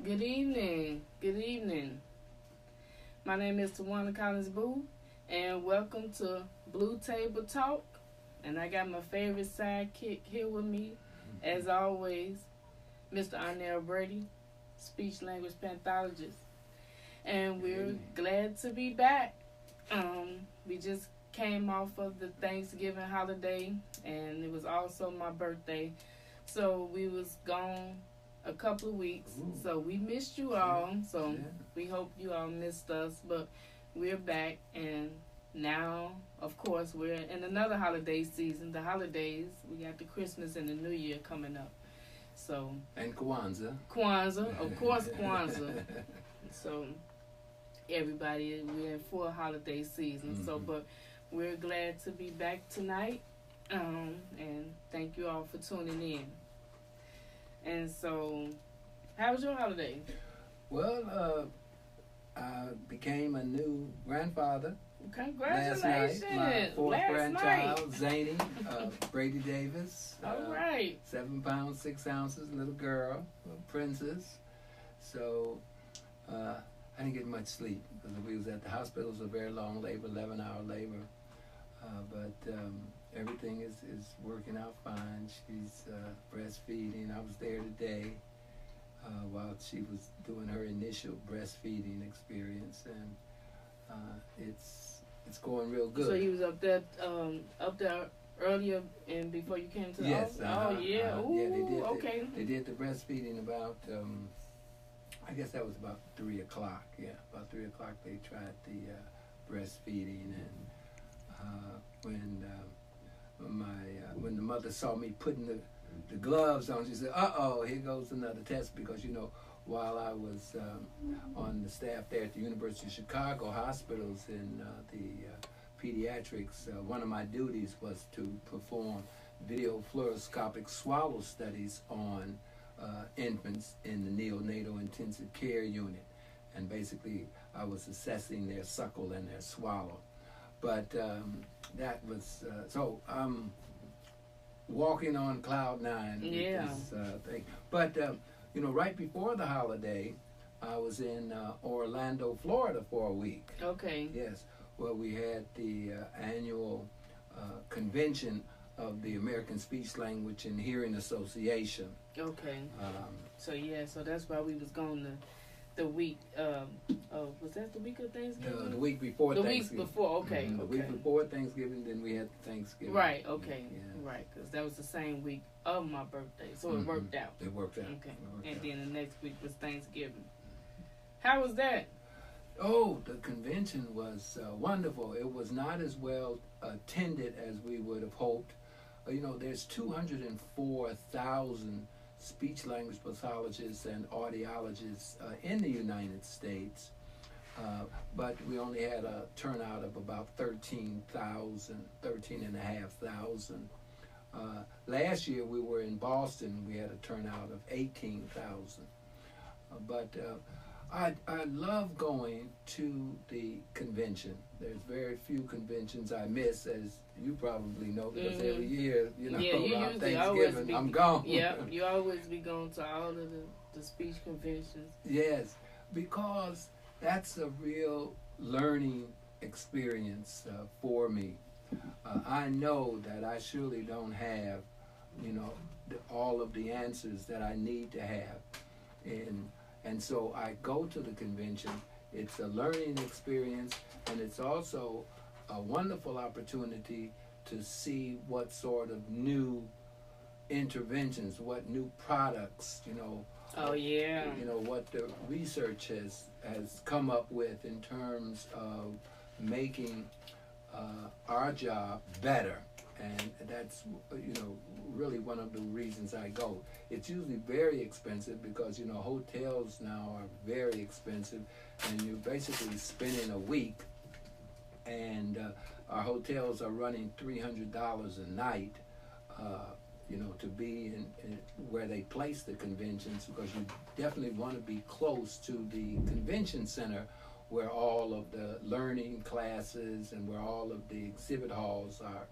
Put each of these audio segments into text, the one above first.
Good evening. Good evening. My name is Tawana Collins Boo, and welcome to Blue Table Talk. And I got my favorite sidekick here with me, as always, Mr. Brady, speech language pathologist. And we're glad to be back. We just came off of the Thanksgiving holiday, and it was also my birthday. So we was gone a couple of weeks. Ooh. So we missed you all. So Yeah. we hope you all missed us. But we're back, and now, of course, we're in another holiday season. The holidays, we got the Christmas and the New Year coming up. So And Kwanzaa. Kwanzaa, of course, Kwanzaa. So everybody, we're in full holiday season. So, but we're glad to be back tonight, and thank you all for tuning in. And so, how was your holiday? Well, I became a new grandfather Congratulations! last night. My fourth Last grandchild, Zany, Brady Davis. night. All right. 7 pounds, 6 ounces, little girl, little princess. So, I didn't get much sleep because we was at the hospital. It was a very long labor, 11-hour labor. But everything is working out fine. She's breastfeeding. I was there today while she was doing her initial breastfeeding experience, and it's going real good. So you was up there earlier and before you came to the Yes. office? Oh yeah. Ooh, Yeah, they did. Okay. They did the breastfeeding about. I guess that was about 3 o'clock. Yeah, about 3 o'clock they tried the breastfeeding, and when the mother saw me putting the gloves on, she said, "Uh-oh, here goes another test," because while I was on the staff there at the University of Chicago hospitals in the pediatrics, one of my duties was to perform video fluoroscopic swallow studies on infants in the neonatal intensive care unit, and basically I was assessing their suckle and their swallow. But that was so I'm walking on cloud nine. Yeah. With this thing. But right before the holiday, I was in Orlando, Florida for a week. Okay. Yes, where we had the annual convention of the American Speech Language and Hearing Association. Okay. So that's why we was gone the week. Was that the week of Thanksgiving? The week before the Thanksgiving. week before. Okay. The Okay. week before Thanksgiving, then we had Thanksgiving. Right. Okay. Yeah. Right. Because that was the same week of my birthday, so it worked out. It worked out. Okay. It worked And out. then the next week was Thanksgiving. How was that? Oh, the convention was wonderful. It was not as well attended as we would have hoped. There's 204,000 speech language pathologists and audiologists in the United States, but we only had a turnout of about 13,500. Last year we were in Boston. We had a turnout of 18,000. But I love going to the convention. There's very few conventions I miss, as you probably know, because every year, you around usually always Thanksgiving, be, I'm gone. Yeah, you always be going to all of the speech conventions. Yes, because that's a real learning experience for me. I know that I surely don't have, all of the answers that I need to have. And so I go to the convention. It's a learning experience, and it's also a wonderful opportunity to see what sort of new interventions, what new products, Oh yeah. What the research has come up with in terms of making our job better. And that's, really one of the reasons I go. It's usually very expensive because, hotels now are very expensive, and you're basically spending a week, and our hotels are running $300 a night, to be in where they place the conventions, because you definitely want to be close to the convention center where all of the learning classes and where all of the exhibit halls are,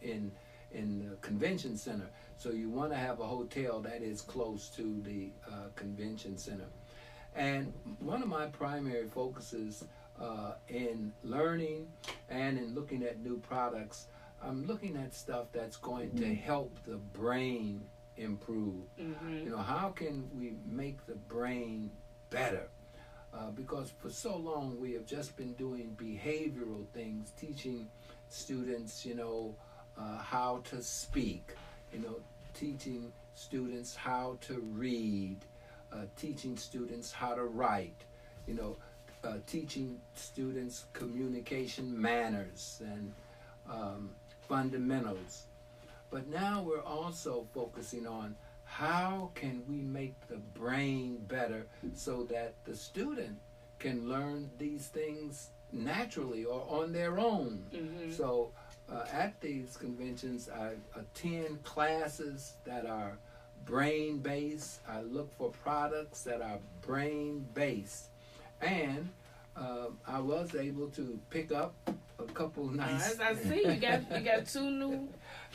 in the convention center. So you want to have a hotel that is close to the convention center. And one of my primary focuses in learning and in looking at new products, I'm looking at stuff that's going to help the brain improve. You know, how can we make the brain better? Because for so long we have just been doing behavioral things, teaching students, you know, how to speak, you know, teaching students how to read, teaching students how to write, you know, teaching students communication manners and fundamentals. But now we're also focusing on how can we make the brain better so that the student can learn these things naturally or on their own. So at these conventions, I attend classes that are brain-based. I look for products that are brain-based. And I was able to pick up a couple nice. As I see, you got two new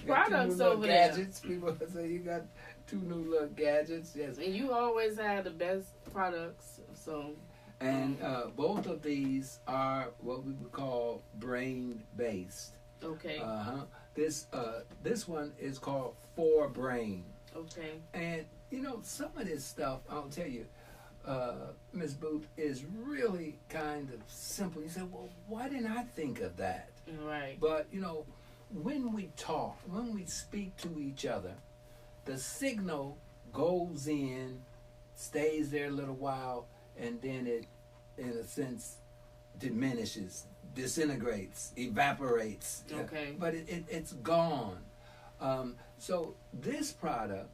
products two new over there. Gadgets. People say you got two new little gadgets. Yes. And you always have the best products, so. And both of these are what we would call brain-based. Okay. This one is called SOUNDSORY. Okay. And you know, some of this stuff, I'll tell you, Ms. Booth, is really kind of simple. You say, well, why didn't I think of that? Right. But you know, when we talk, when we speak to each other, the signal goes in, stays there a little while, and then it, in a sense, diminishes, disintegrates, evaporates. Okay. But it's gone. So this product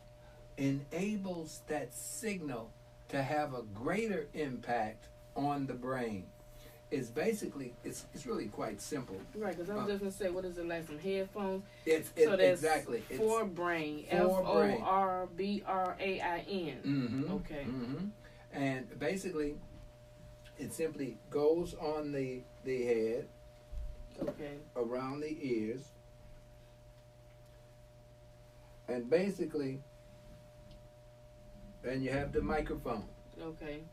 enables that signal to have a greater impact on the brain. It's basically, it's really quite simple. Right, because I was just going to say, what is it, like some headphones? It's exactly. It's SOURBRAIN. SOURBRAIN. FORBRAIN. Okay. And basically, it simply goes on the head, Okay. around the ears, and basically, and you have the microphone. Okay.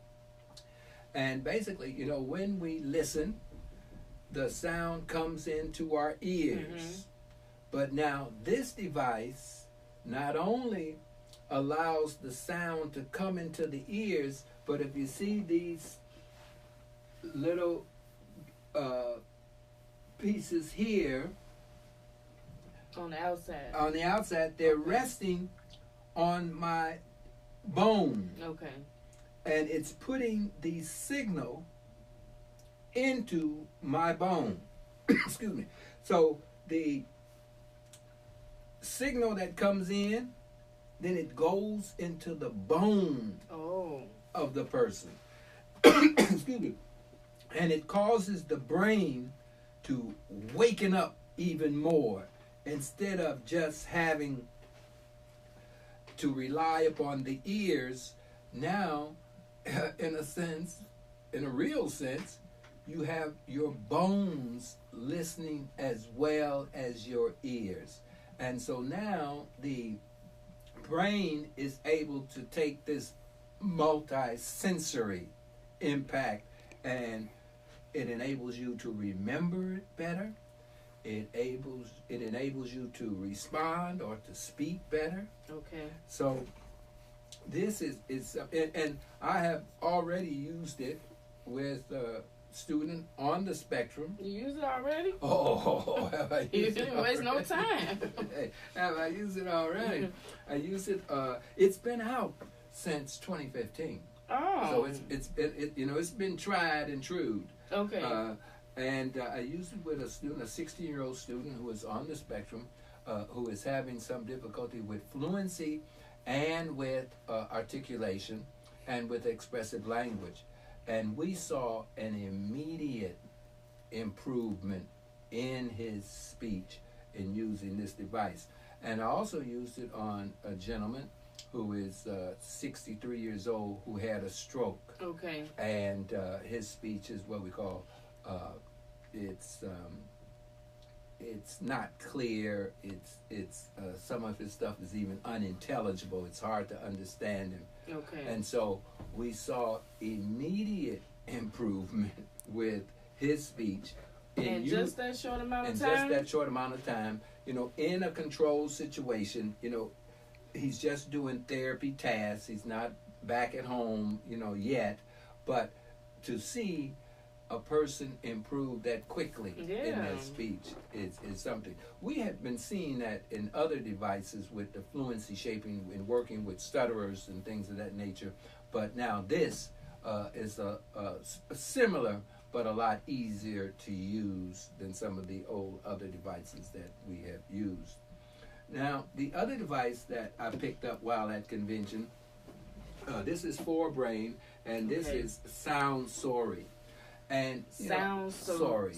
And basically, you know, when we listen, the sound comes into our ears. But now this device not only allows the sound to come into the ears, but if you see these little pieces here On the outside. they're resting on my bone. Okay. And it's putting the signal into my bone. Excuse me. So the signal that comes in, then it goes into the bone of the person. Excuse me. And it causes the brain to waken up even more instead of just having to rely upon the ears. Now, in a sense, in a real sense, you have your bones listening as well as your ears. And so now the brain is able to take this multi-sensory impact, and it enables you to remember it better. It enables you to respond or to speak better. Okay. So this is and I have already used it with a student on the spectrum. You use it already? Oh, have I You used it didn't waste no already? time. Hey, have I used it already? I used it. It's been out since 2015. Oh. So it's been tried and true. Okay. And I used it with a student, a 16-year-old student who is on the spectrum, who is having some difficulty with fluency and with articulation and with expressive language. And we saw an immediate improvement in his speech in using this device. And I also used it on a gentleman who is 63 years old who had a stroke. Okay. And his speech is what we call, it's not clear. It's some of his stuff is even unintelligible. It's hard to understand him. Okay. And so we saw immediate improvement with his speech. In just that short amount of time? In just that short amount of time, in a controlled situation, he's just doing therapy tasks. He's not back at home, yet. But to see a person improve that quickly in their speech is something. We had been seeing that in other devices with the fluency shaping and working with stutterers and things of that nature. But now this is a similar but a lot easier to use than some of the old other devices that we have used. Now, the other device that I picked up while at convention, this is SOUNDSORY, and this is SOUNDSORY. And SOUNDSORY.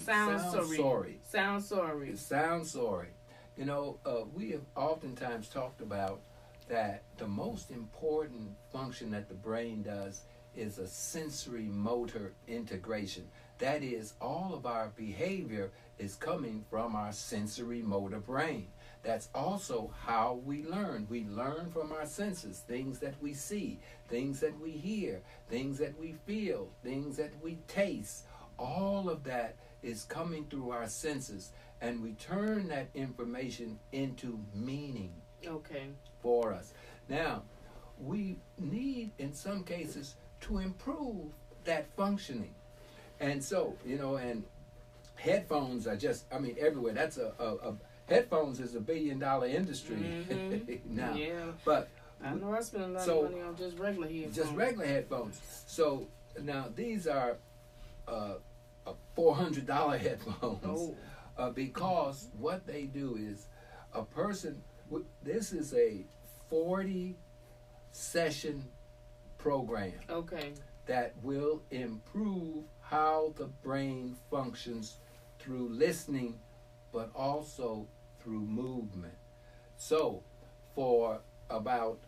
We have oftentimes talked about that the most important function that the brain does is a sensory motor integration. That is, all of our behavior is coming from our sensory motor brain. That's also how we learn. We learn from our senses, things that we see, things that we hear, things that we feel, things that we taste. All of that is coming through our senses, and we turn that information into meaning for us. Now, we need, in some cases, to improve that functioning. And so, and headphones are just, everywhere. That's headphones is $1 billion industry now. Yeah. But I know I spend a lot of money on just regular headphones. Just regular headphones. So now these are $400 headphones because what they do is a person. This is a 40-session program. That will improve how the brain functions through listening, but also through movement. So, for about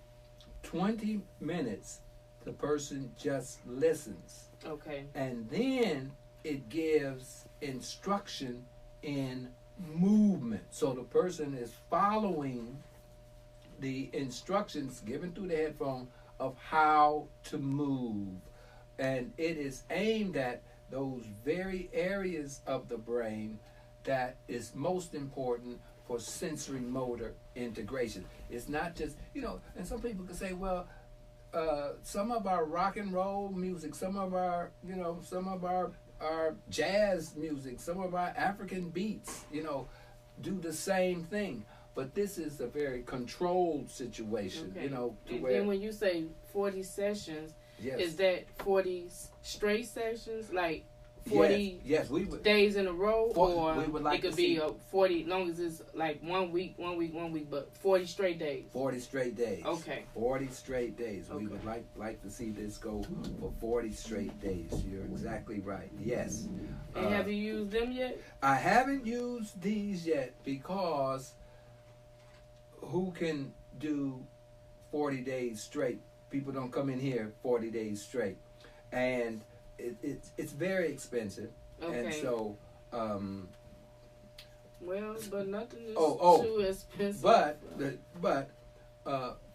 20 minutes, the person just listens. And then it gives instruction in movement. So the person is following the instructions given through the headphone of how to move. And it is aimed at those very areas of the brain that is most important for sensory motor integration. It's not just, and some people could say, well, some of our rock and roll music, some of our jazz music, some of our African beats, do the same thing. But this is a very controlled situation, And then when you say 40 sessions, is that 40 straight sessions, like 40 we would, days in a row, or we would like it could be 40, long as it's like 1 week, but 40 straight days. 40 straight days. 40 straight days. We would like to see this go for 40 straight days. You're exactly right. Yes. And have you used them yet? I haven't used these yet because who can do 40 days straight? People don't come in here 40 days straight. And it's very expensive. And so but nothing is too expensive. But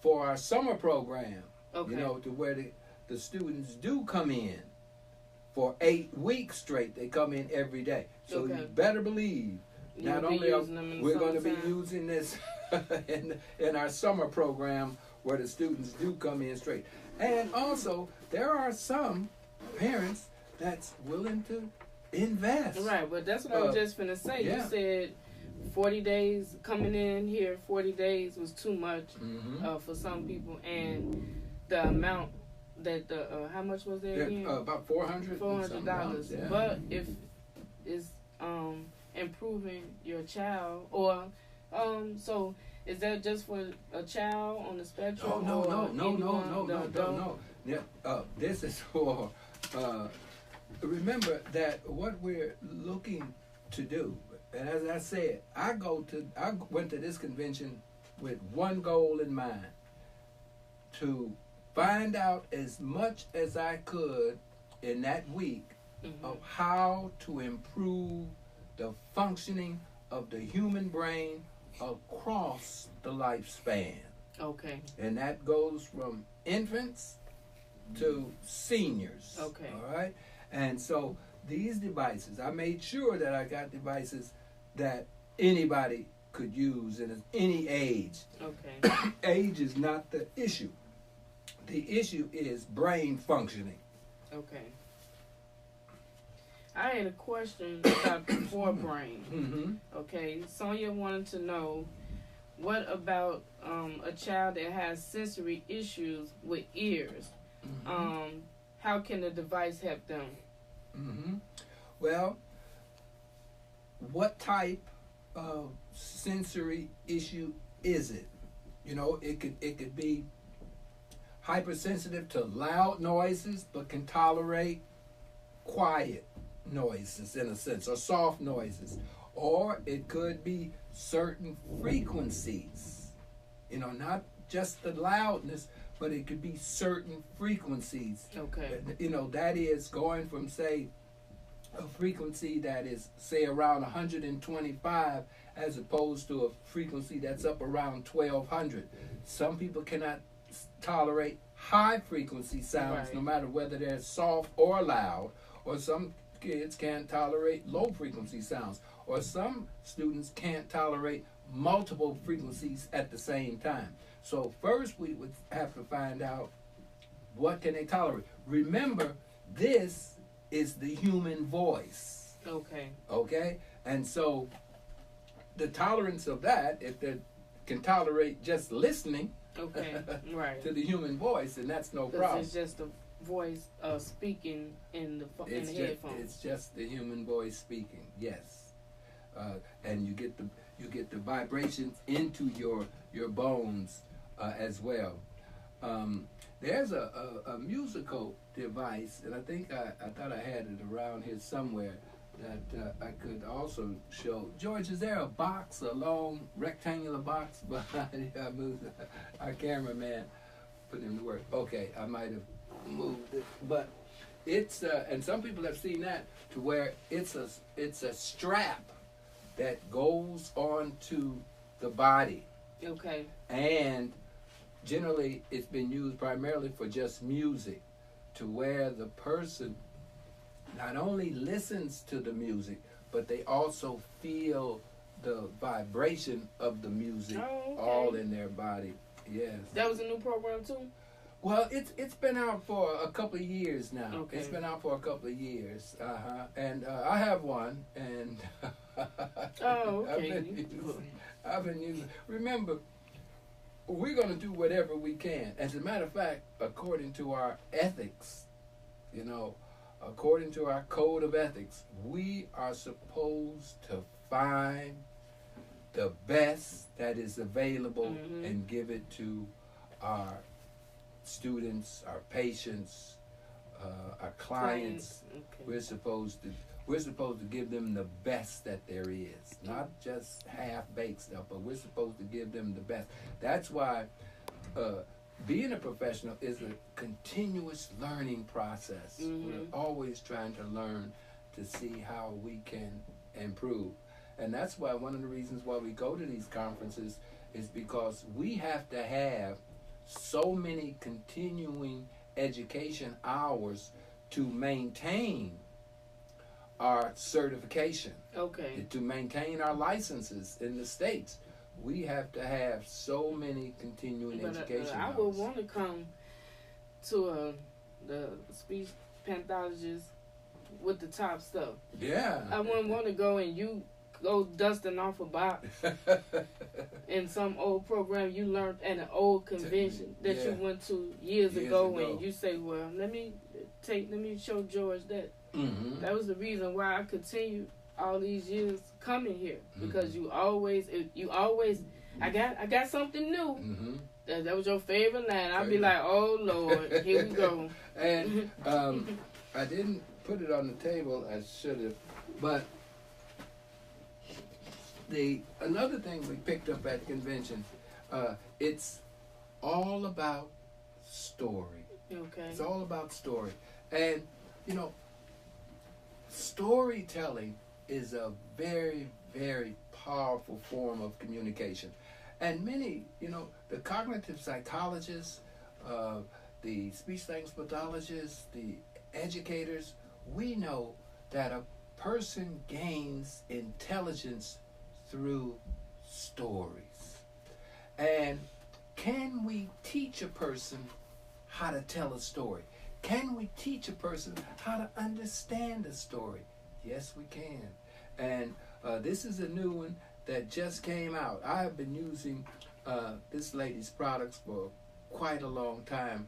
for our summer program, to where the students do come in for 8 weeks straight, they come in every day. So you better believe not only are we're going to be using this in our summer program where the students do come in straight. And also, there are some parents that's willing to invest. Right, but that's what I was just finna say. You said 40 days coming in here, 40 days was too much for some people, and the amount that how much was there again? About $400. Yeah. But if it's improving your child, or so is that just for a child on the spectrum? No. Yeah, this is for. Remember that what we're looking to do, and as I said, I went to this convention with one goal in mind: to find out as much as I could in that week of how to improve the functioning of the human brain across the lifespan. Okay. And that goes from infants to seniors. Okay. All right? And so these devices, I made sure that I got devices that anybody could use in any age. Okay. Age is not the issue. The issue is brain functioning. Okay. I had a question about the forebrain. Mm-hmm. Okay, Sonia wanted to know, what about a child that has sensory issues with ears? Mm-hmm. How can the device help them? Mm-hmm. Well, what type of sensory issue is it? You know, it could be hypersensitive to loud noises, but can tolerate quiet noises in a sense, or soft noises. Or it could be certain frequencies, you know, not just the loudness, but it could be certain frequencies. Okay. You know, that is going from, say, a frequency that is, say, around 125 as opposed to a frequency that's up around 1200. Some people cannot tolerate high frequency sounds, Right. no matter whether they're soft or loud, or some kids can't tolerate low frequency sounds, or some students can't tolerate multiple frequencies at the same time. So first we would have to find out, what can they tolerate? Remember, this is the human voice. Okay. Okay? And so the tolerance of that, if they can tolerate just listening Okay. Right. to the human voice, and that's no Because problem. it's just the voice speaking in the headphones. It's just the human voice speaking. Yes, and you get the vibrations into your bones as well. There's a musical device, and I think I thought I had it around here somewhere, that I could also show. George, is there a box, a long rectangular box behind our cameraman? Put him to work. Okay, I might have moved it, but it's and some people have seen that, to where it's a strap that goes onto the body, Okay. and generally it's been used primarily for just music, to where the person not only listens to the music, but they also feel the vibration of the music all in their body. Yes. That was a new program too? Well, it's been out for a couple of years now. Okay. It's been out for a couple of years. And I have one, and Oh, okay. I've been using. Remember, we're going to do whatever we can. As a matter of fact, according to our ethics, you know, according to our code of ethics, we are supposed to find the best that is available and give it to our students, our patients, our clients. Okay. We're supposed to give them the best that there is, not just half-baked stuff, but we're supposed to give them the best. That's why being a professional is a continuous learning process. We're always trying to learn to see how we can improve. And that's why one of the reasons why we go to these conferences is because we have to have so many continuing education hours to maintain our certification, Okay. to maintain our licenses in the States. We have to have so many continuing education I hours. would want to come to the speech pathologist with the top stuff. Yeah. I wouldn't want to go and you go dusting off a box in some old program you learned at an old convention that you went to years ago, and you say, well, let me show George that. Mm-hmm. That was the reason why I continued all these years coming here, because you always I got something new. Mm-hmm. That was your favorite line. I'd be like, oh Lord, here we go. And I didn't put it on the table. I should have. But another thing we picked up at the convention, it's all about story. Okay. It's all about story. And, you know, storytelling is a very, very powerful form of communication. And many, the cognitive psychologists, the speech language pathologists, the educators, we know that a person gains intelligence through stories. And can we teach a person how to tell a story? Can we teach a person how to understand a story? Yes, we can. And this is a new one that just came out. I have been using this lady's products for quite a long time.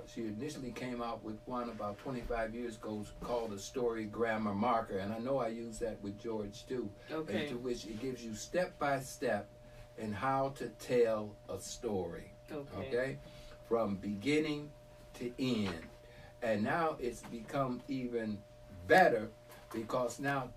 She initially came out with one about 25 years ago called a story grammar marker, and I know I use that with George too. Okay. Into which it gives you step by step in how to tell a story. Okay? From beginning to end. And now it's become even better because now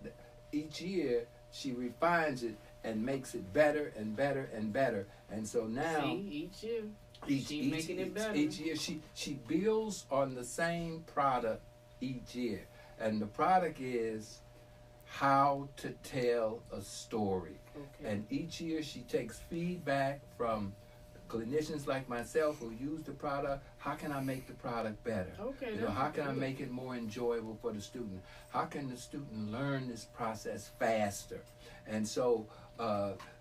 each year she refines it and makes it better and better and better. And so now each year she's making it better. Each year she builds on the same product each year. And the product is how to tell a story. Okay. And each year she takes feedback from clinicians like myself who use the product. How can I make the product better? Okay. How can I make it more enjoyable for the student? How can the student learn this process faster? And so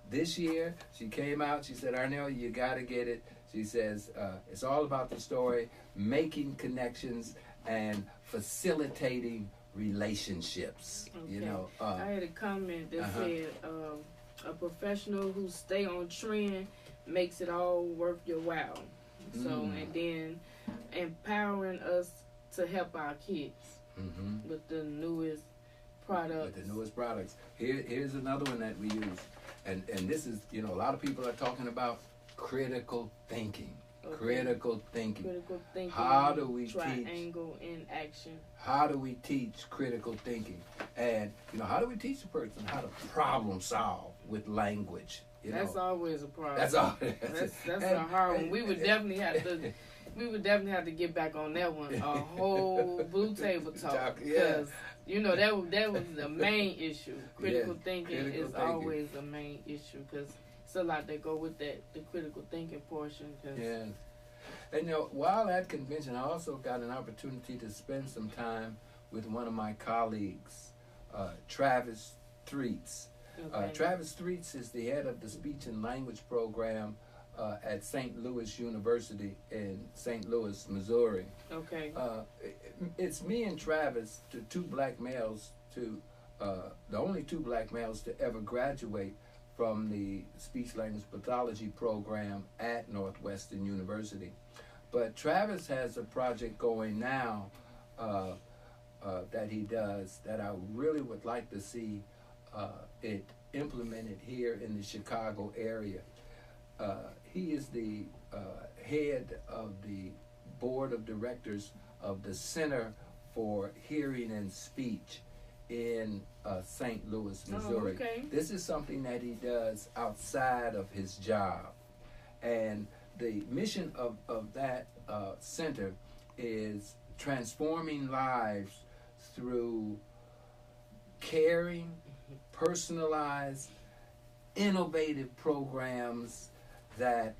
this year she came out, she said, Arnell, you got to get it. She says, it's all about the story, making connections and facilitating relationships. Okay. I had a comment that said a professional who stay on trend makes it all worth your while. So, and then empowering us to help our kids with the newest products. With the newest products. Here's another one that we use. And this is, a lot of people are talking about critical thinking. Okay. Critical thinking. Critical thinking. How do we triangle in action. How do we teach critical thinking? And, how do we teach a person how to problem solve with language? That's always a problem. That's all. That's a hard one. We would definitely have to get back on that one. A whole blue table talk, because that was the main issue. Critical thinking is always the main issue, because it's a lot that go with that, the critical thinking portion. Yeah. And while at convention, I also got an opportunity to spend some time with one of my colleagues, Travis Threets. Okay. Travis Threets is the head of the speech and language program at St. Louis University in St. Louis, Missouri. Okay. It's me and Travis, the only two black males to ever graduate from the speech language pathology program at Northwestern University. But Travis has a project going now that he does that I really would like to see it implemented here in the Chicago area. He is the head of the board of directors of the Center for Hearing and Speech in St. Louis, Missouri. Oh, okay. This is something that he does outside of his job. And the mission of that center is transforming lives through caring, personalized, innovative programs that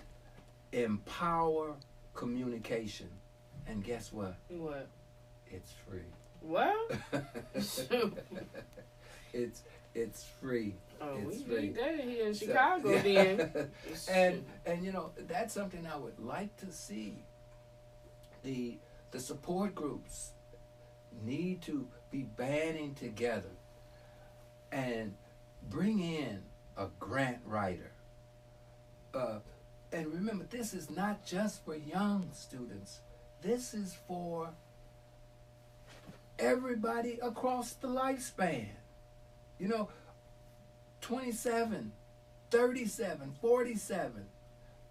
empower communication. And guess what? What? It's free. What? It's free. Oh, it's we free. need that here in Chicago then. And that's something I would like to see. The support groups need to be banding together and bring in a grant writer. And remember, this is not just for young students. This is for everybody across the lifespan. 27, 37, 47.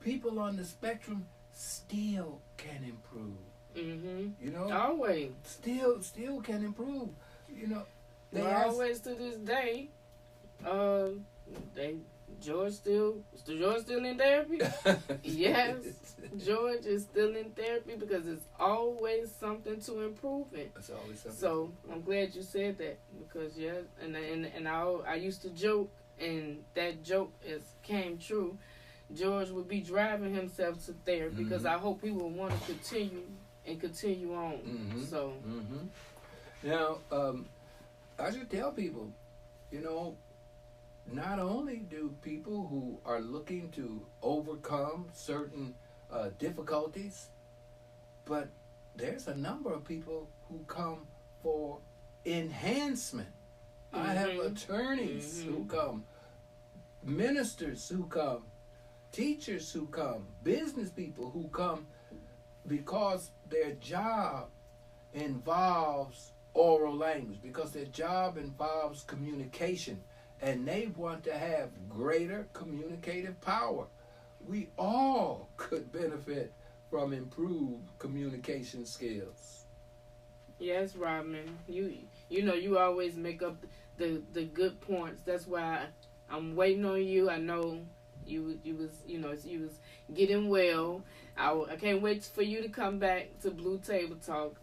People on the spectrum still can improve. Mm-hmm. Always. Still can improve. Always to this day, George still in therapy? Yes, George is still in therapy because it's always something to improve in. It's always something. So I'm glad you said that, because and I used to joke and that joke came true, George would be driving himself to therapy because I hope he will want to continue on. So now I should tell people, not only do people who are looking to overcome certain difficulties, but there's a number of people who come for enhancement. I have attorneys who come, ministers who come, teachers who come, business people who come because their job involves oral language, because their job involves communication, and they want to have greater communicative power. We all could benefit from improved communication skills. Yes, Rodman. You always make up the good points. That's why I'm waiting on you. I know you was getting well. I can't wait for you to come back to Blue Table Talk,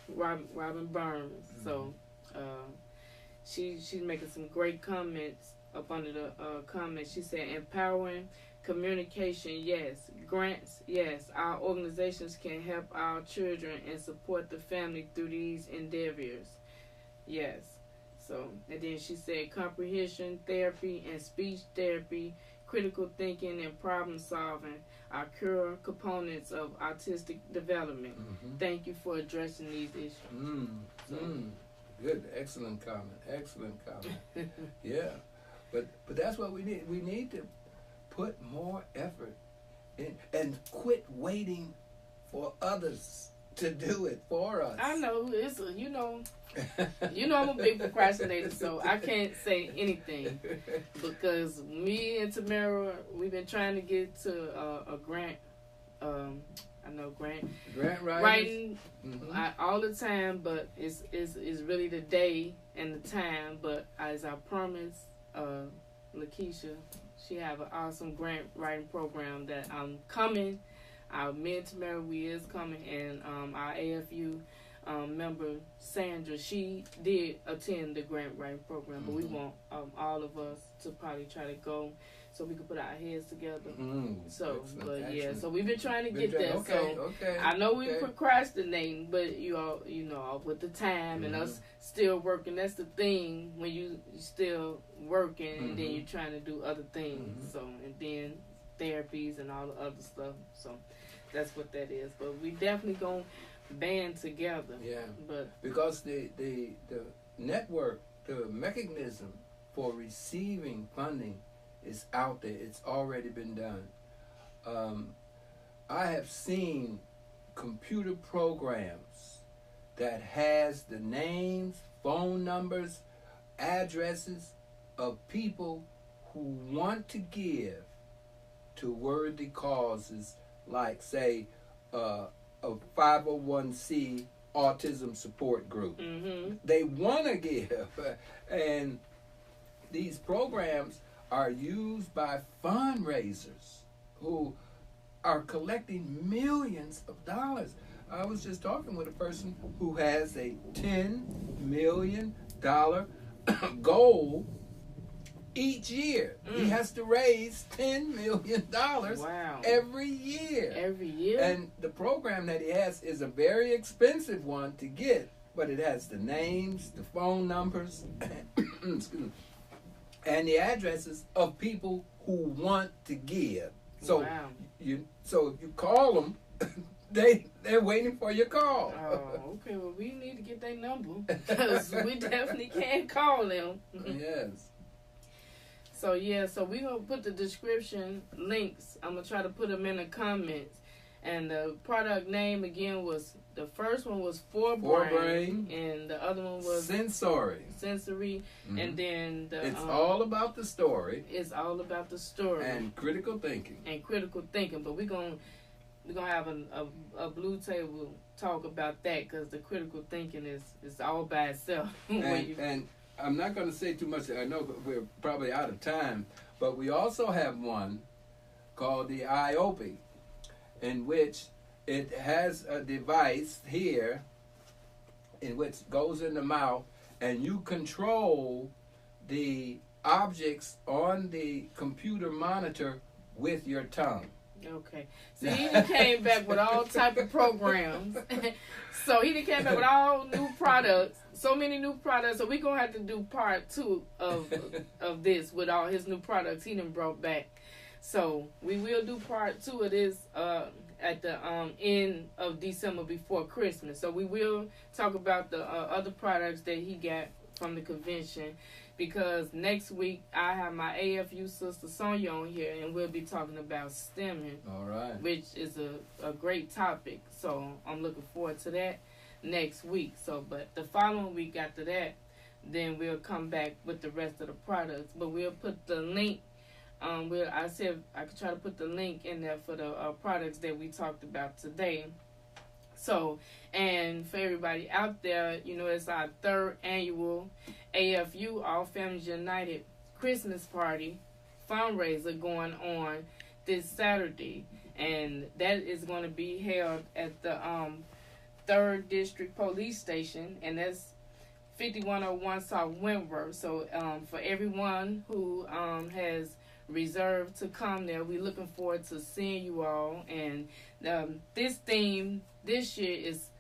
Robin Burns. So she's making some great comments up under the comments. She said, empowering communication, yes. Grants, yes. Our organizations can help our children and support the family through these endeavors. Yes. So, and then she said comprehension therapy and speech therapy, critical thinking and problem solving are core components of autistic development. Thank you for addressing these issues. Good, excellent comment. Yeah, but that's what we need. We need to put more effort in and quit waiting for others to do it for us. I know I'm a big procrastinator, so I can't say anything because me and Tamara, we've been trying to get to a grant. Grant writing all the time, but it's really the day and the time. But as I promised, Lakeisha, she have an awesome grant writing program that I'm coming. Me and Tamara, we is coming, and our AFU member Sandra, she did attend the grant writing program, but we want all of us to probably try to go so we can put our heads together. So, but excellent. Yeah, so we've been trying to get there. Okay. I know we're procrastinating, but you know, with the time and us still working, that's the thing when you still working and then you're trying to do other things. So, and then therapies and all the other stuff. So, that's what that is. But we definitely gonna band together. Yeah. But because the network, the mechanism for receiving funding is out there. It's already been done. I have seen computer programs that has the names, phone numbers, addresses of people who want to give to worthy causes like, say, a 501c autism support group. They want to give. And these programs are used by fundraisers who are collecting millions of dollars. I was just talking with a person who has a $10 million goal each year. He has to raise $10 million every year. Every year? And the program that he has is a very expensive one to get, but it has the names, the phone numbers, excuse me, and the addresses of people who want to give. So if you call them, they're waiting for your call. Oh, okay. Well, we need to get their number because we definitely can't call them. Yes. So we're gonna put the description links. I'm gonna try to put them in the comments. And the product name again was, the first one was FORBRAIN, and the other one was Sondsory. And then it's all about the story. It's all about the story and critical thinking. But we're gonna have a blue table talk about that because the critical thinking is all by itself. And I'm not going to say too much. I know we're probably out of time, but we also have one called the IOPE, in which it has a device here in which goes in the mouth, and you control the objects on the computer monitor with your tongue. Okay. See, he done came back with all type of programs. So he done came back with all new products. So many new products. So we're going to have to do part 2 of this with all his new products he done brought back. So we will do part 2 of this at the end of December before Christmas. So we will talk about the other products that he got from the convention, because next week I have my AFU sister Sonia on here, and we'll be talking about stemming. All right. Which is a great topic. So I'm looking forward to that next week. So, but the following week after that, then we'll come back with the rest of the products. But we'll put the link. I said I could try to put the link in there for the products that we talked about today. So, and for everybody out there, you know, it's our 3rd annual AFU, All Families United Christmas Party fundraiser going on this Saturday. And that is going to be held at the 3rd District Police Station, and that's 5101 South Wentworth. So for everyone who has reserved to come there, we're looking forward to seeing you all. And this theme this year is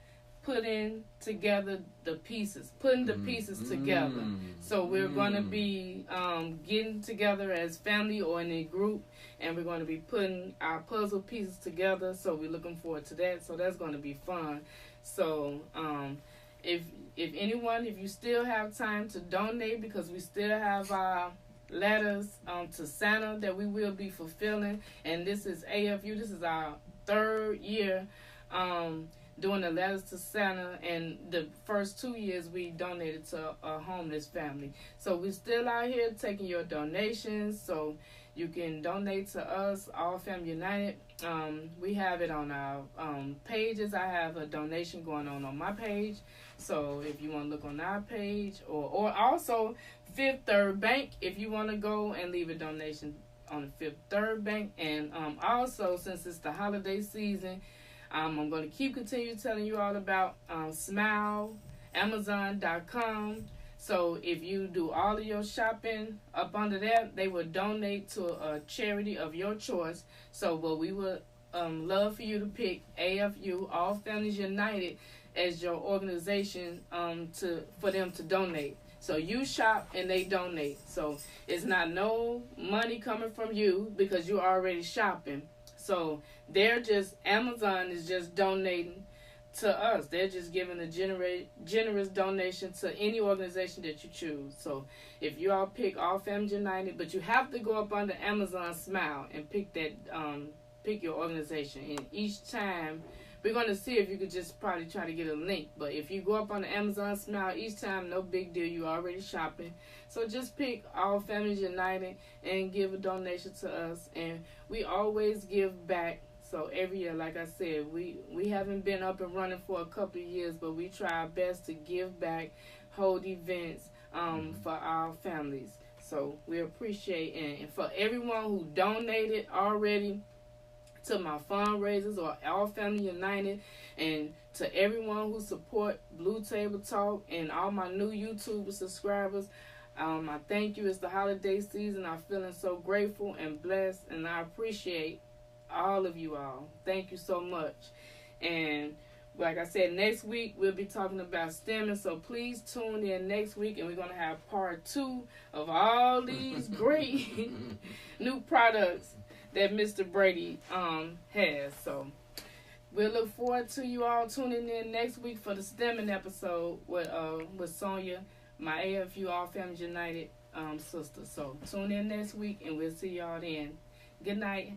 putting together the pieces, together. So we're going to be getting together as family or in a group, and we're going to be putting our puzzle pieces together. So we're looking forward to that. So that's going to be fun. So if you still have time to donate, because we still have our letters to Santa that we will be fulfilling, and this is AFU. This is our 3rd year doing the letters to Santa, and the first 2 years we donated to a homeless family. So we're still out here taking your donations, so you can donate to us, All Family United. We have it on our pages. I have a donation going on my page, so if you want to look on our page, or also Fifth Third Bank, if you want to go and leave a donation on the Fifth Third Bank. And also, since it's the holiday season, I'm going to continue telling you all about Smile, Amazon.com. So if you do all of your shopping up under that, they will donate to a charity of your choice. So what we would love for you to pick AFU, All Families United, as your organization for them to donate. So you shop and they donate. So it's not no money coming from you because you're already shopping. So Amazon is just donating to us. They're just giving a generous donation to any organization that you choose. So if you all pick All Families United, but you have to go up under Amazon Smile and pick your organization. And each time, we're going to see if you could just probably try to get a link. But if you go up on the Amazon Smile each time, no big deal. You're already shopping. So just pick All Families United and give a donation to us. And we always give back. So every year, like I said, we haven't been up and running for a couple of years, but we try our best to give back, hold events for our families. So we appreciate, and for everyone who donated already to my fundraisers or All Family United, and to everyone who support Blue Table Talk and all my new YouTube subscribers, I thank you. It's the holiday season. I'm feeling so grateful and blessed, and I appreciate all of you all. Thank you so much. And like I said, next week we'll be talking about stemming, so please tune in next week, and we're going to have part 2 of all these great new products that Mr. Brady has. So we'll look forward to you all tuning in next week for the stemming episode with Sonia, my AFU All Families United sister. So tune in next week, and we'll see y'all then. Good night.